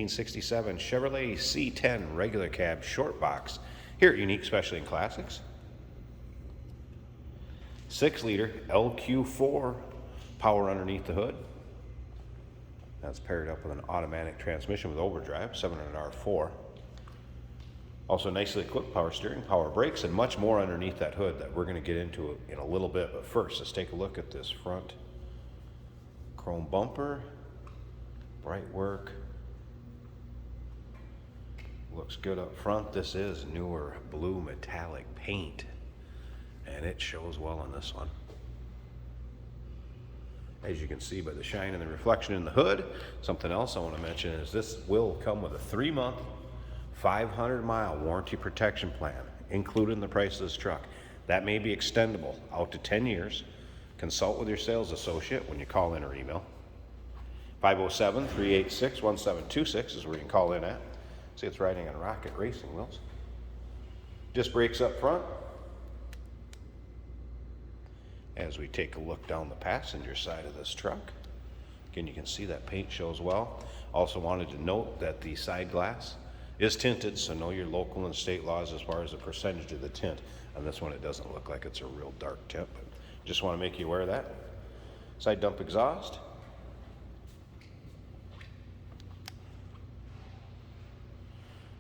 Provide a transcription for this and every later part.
1967 Chevrolet C10 regular cab short box here at Unique Specialty and Classics. 6-liter LQ4 power underneath the hood. That's paired up with an automatic transmission with overdrive, 700R4. Also nicely equipped power steering, power brakes, and much more underneath that hood that we're going to get into in a little bit. But first, let's take a look at this front chrome bumper. Bright work. Looks good up front. This is newer blue metallic paint, and it shows well on this one. As you can see by the shine and the reflection in the hood. Something else I want to mention is this will come with a 3-month, 500-mile warranty protection plan included in the price of this truck. That may be extendable out to 10 years. Consult with your sales associate when you call in or email. 507-386-1726 is where you can call in at. See, it's riding on rocket racing wheels. Disc brakes up front. As we take a look down the passenger side of this truck, again, you can see that paint shows well. Also wanted to note that the side glass is tinted, so know your local and state laws as far as the percentage of the tint. On this one, it doesn't look like it's a real dark tint, but just want to make you aware of that. Side dump exhaust.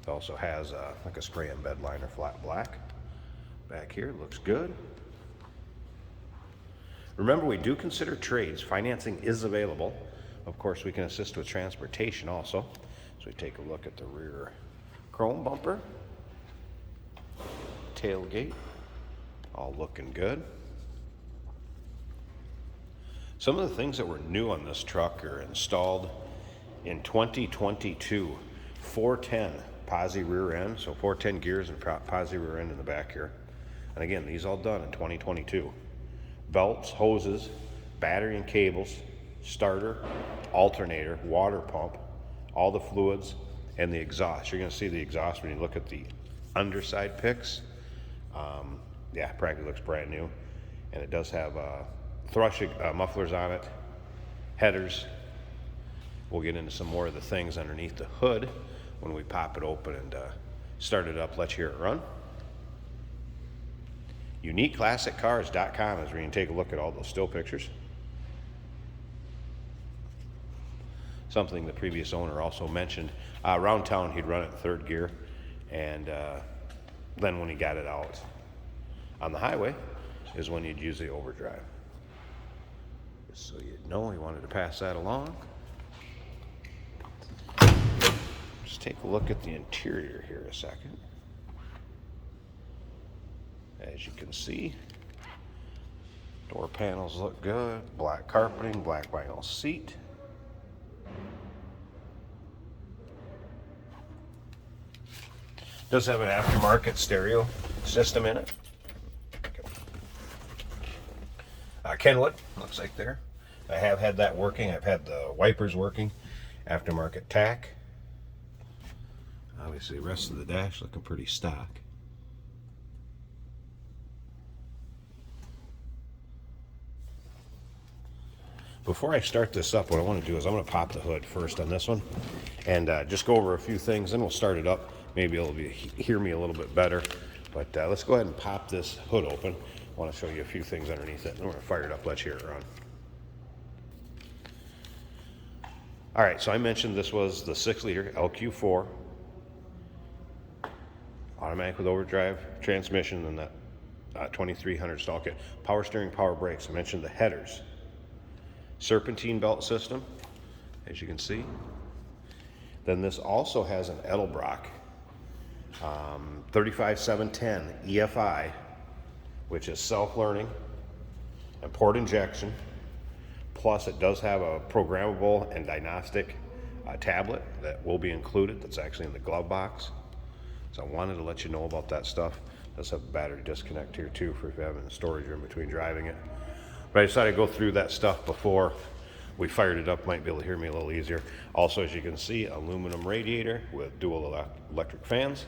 It also has like a spray and bed liner, flat black. Back here looks good. Remember, we do consider trades. Financing is available. Of course, we can assist with transportation also. So we take a look at the rear chrome bumper, tailgate, all looking good. Some of the things that were new on this truck are installed in 2022. 410 posi rear end, so 410 gears and posi rear end in the back here. And again, these all done in 2022. Belts, hoses, battery and cables, starter, alternator, water pump, all the fluids, and the exhaust. You're going to see the exhaust when you look at the underside pics. Yeah, practically looks brand new. And it does have thrush mufflers on it, headers. We'll get into some more of the things underneath the hood when we pop it open and start it up. Let's hear it run. UniqueClassicCars.com is where you can take a look at all those still pictures. Something the previous owner also mentioned. Around town, he'd run it in 3rd gear, and then when he got it out on the highway is when he'd use the overdrive. Just so you know, he wanted to pass that along. Just take a look at the interior here a second. As you can see, door panels look good. Black carpeting, black vinyl seat. Does have an aftermarket stereo system in it. Kenwood, looks like there. I have had that working. I've had the wipers working. Aftermarket tack. Obviously, the rest of the dash looking pretty stock. Before I start this up, what I want to do is I'm going to pop the hood first on this one and just go over a few things, then we'll start it up. Maybe it'll hear me a little bit better. But let's go ahead and pop this hood open. I want to show you a few things underneath it. And we're going to fire it up. Let's hear it run. All right, so I mentioned this was the 6-liter LQ4. Automatic with overdrive transmission and that 2300 stall kit. Power steering, power brakes. I mentioned the headers. Serpentine belt system, as you can see. Then this also has an Edelbrock 35710 EFI, which is self-learning and port injection. Plus, it does have a programmable and diagnostic tablet that will be included. That's actually in the glove box. So I wanted to let you know about that stuff. It does have a battery disconnect here too for if you have it in the storage room between driving it. But I decided to go through that stuff before we fired it up. Might be able to hear me a little easier. Also, as you can see, aluminum radiator with dual electric fans.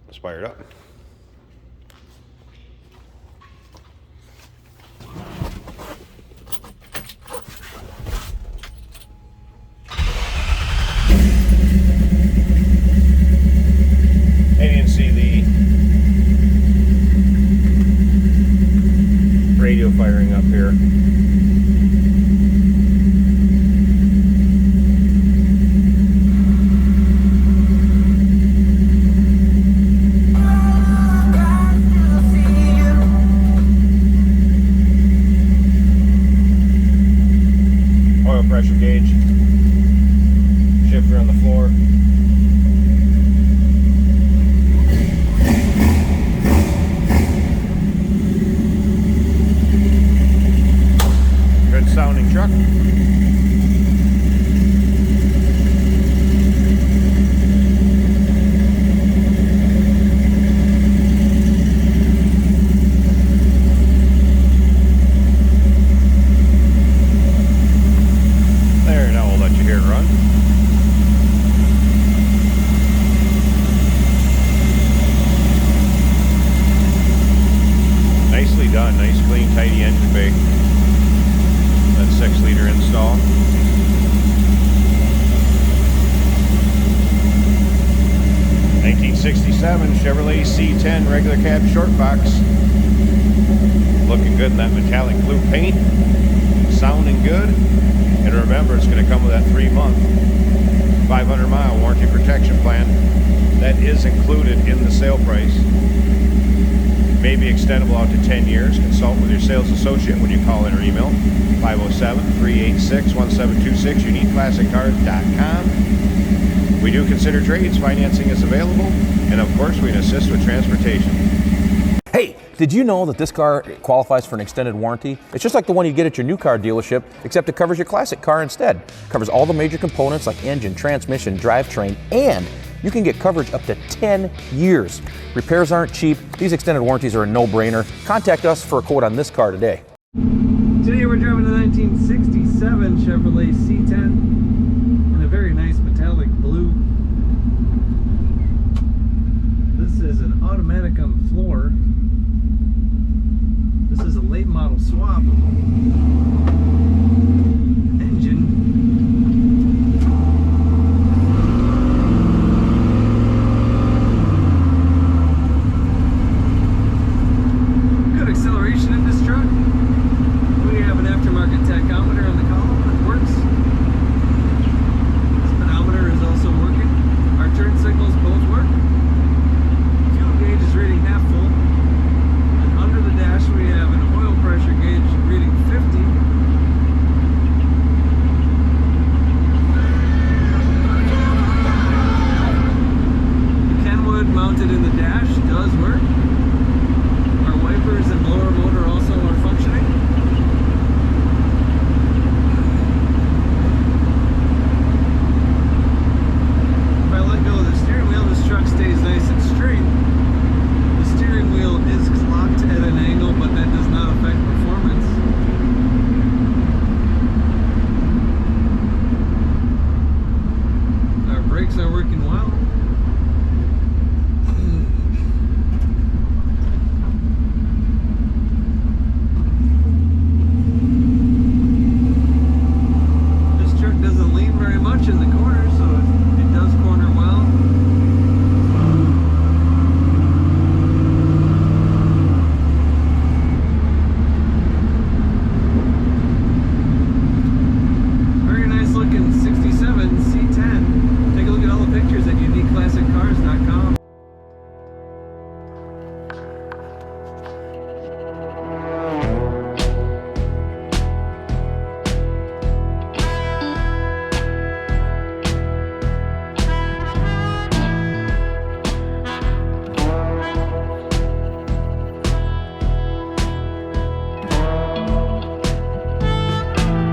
Let's fire it up. radio firing up here. Oil pressure gauge, shifter on the floor. Good sounding truck. There, now we'll let you hear it run. Nicely done, nice clean tidy engine bay. That 6-liter install. '67 Chevrolet C10 regular cab short box. Looking good in that metallic blue paint. Sounding good. And remember, it's going to come with that 3-month, 500-mile warranty protection plan. That is included in the sale price. May be extendable out to 10 years. Consult with your sales associate when you call in or email. 507-386-1726, uniqueclassiccars.com. We do consider trades. Financing is available. And of course, we can assist with transportation. Hey, did you know that this car qualifies for an extended warranty? It's just like the one you get at your new car dealership, except it covers your classic car instead. It covers all the major components like engine, transmission, drivetrain, and you can get coverage up to 10 years. Repairs aren't cheap. These extended warranties are a no-brainer. Contact us for a quote on this car today. Today we're driving a 1967 Chevrolet C10 in a very nice metallic blue. This is an automatic on the floor. This is a late model swap.